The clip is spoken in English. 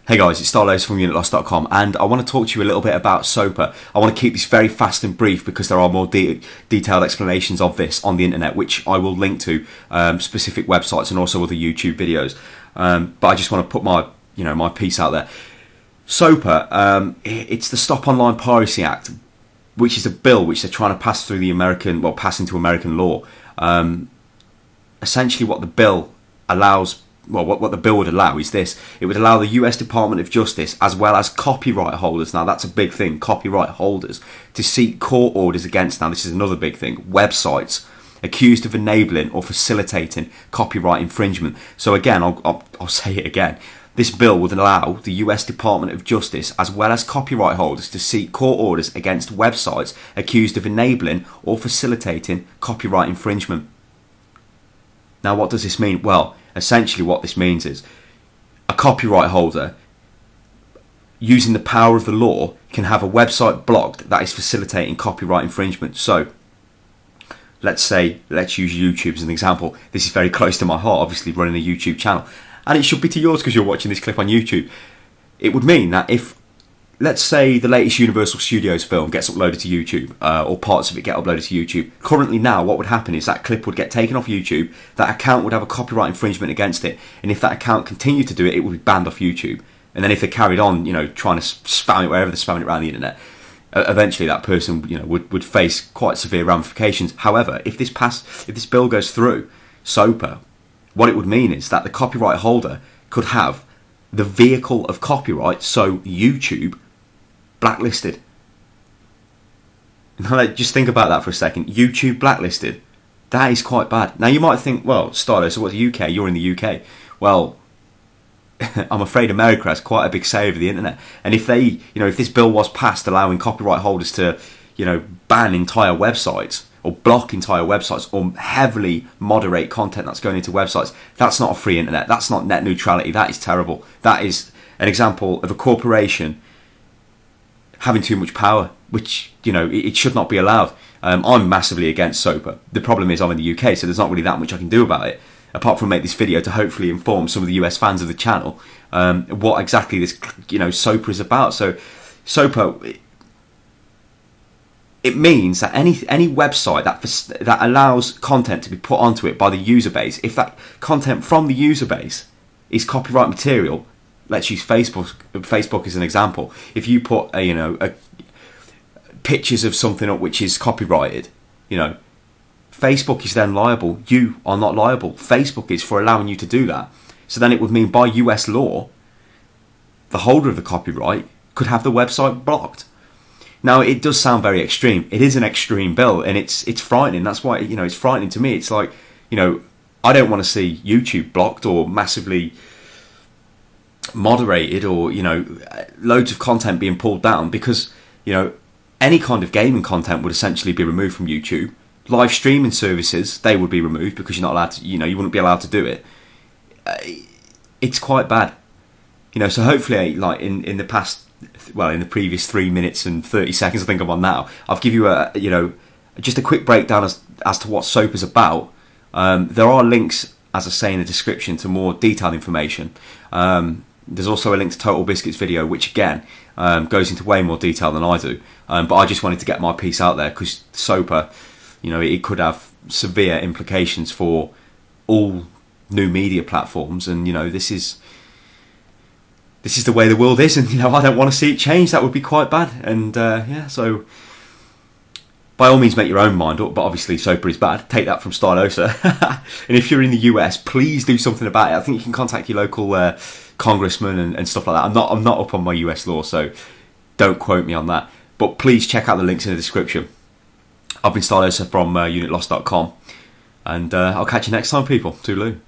Hey guys, it's Starlows from UnitLost.com, and I want to talk to you a little bit about SOPA. I want to keep this very fast and brief because there are more detailed explanations of this on the internet, which I will link to specific websites and also other YouTube videos. But I just want to put my piece out there. SOPA, it's the Stop Online Piracy Act, which is a bill which they're trying to pass through pass into American law. Essentially, what the bill allows. Well, what the bill would allow is this. It would allow the US Department of Justice, as well as copyright holders, now that's a big thing, copyright holders, to seek court orders against, now this is another big thing, websites accused of enabling or facilitating copyright infringement. So again, I'll say it again. This bill would allow the US Department of Justice, as well as copyright holders, to seek court orders against websites accused of enabling or facilitating copyright infringement. Now, what does this mean? Well, essentially what this means is a copyright holder, using the power of the law, can have a website blocked that is facilitating copyright infringement. So let's use YouTube as an example. This is very close to my heart, obviously running a YouTube channel, and it should be to yours because you're watching this clip on YouTube. It would mean that if, let's say, the latest Universal Studios film gets uploaded to YouTube, or parts of it get uploaded to YouTube. Currently now, what would happen is that clip would get taken off YouTube, that account would have a copyright infringement against it, and if that account continued to do it, it would be banned off YouTube. And then if they carried on, trying to spam it wherever they're spamming it around the internet, eventually that person, would face quite severe ramifications. However, if this bill goes through, SOPA, what it would mean is that the copyright holder could have the vehicle of copyright, so YouTube, blacklisted. Now, just think about that for a second. YouTube blacklisted. That is quite bad. Now, you might think, well, Starlo, so what's the UK? You're in the UK. Well, I'm afraid America has quite a big say over the internet. And if if this bill was passed allowing copyright holders to, ban entire websites or block entire websites or heavily moderate content that's going into websites, that's not a free internet. That's not net neutrality. That is terrible. That is an example of a corporation having too much power, which, it should not be allowed. I'm massively against SOPA. The problem is I'm in the UK, so there's not really that much I can do about it, apart from make this video to hopefully inform some of the US fans of the channel what exactly this, SOPA is about. So SOPA, it means that any website that allows content to be put onto it by the user base, if that content from the user base is copyright material, let's use Facebook as an example. If you put pictures of something up which is copyrighted, Facebook is then liable. You are not liable. Facebook is for allowing you to do that. So then it would mean by US law, the holder of the copyright could have the website blocked. Now, it does sound very extreme. It is an extreme bill, and it's frightening. That's why it's frightening to me. It's like, I don't want to see YouTube blocked or massively moderated, or loads of content being pulled down, because any kind of gaming content would essentially be removed from YouTube. Live streaming services, they would be removed because you're not allowed to, you wouldn't be allowed to do it. It's quite bad, so hopefully, like in the previous 3 minutes and 30 seconds I think I'm on now, I'll give you just a quick breakdown as to what SOPA is about. There are links, as I say in the description, to more detailed information. There's also a link to Total Biscuit's video, which again goes into way more detail than I do. But I just wanted to get my piece out there because SOPA, it could have severe implications for all new media platforms, and this is the way the world is, and I don't want to see it change. That would be quite bad. And yeah, so by all means make your own mind up, but obviously SOPA is bad. Take that from Stylosa. And if you're in the US, please do something about it. I think you can contact your local congressman and stuff like that. I'm not up on my US law, so don't quote me on that. But please check out the links in the description. I've been Stylosa from UnitLost.com, and I'll catch you next time, people. Toodaloo.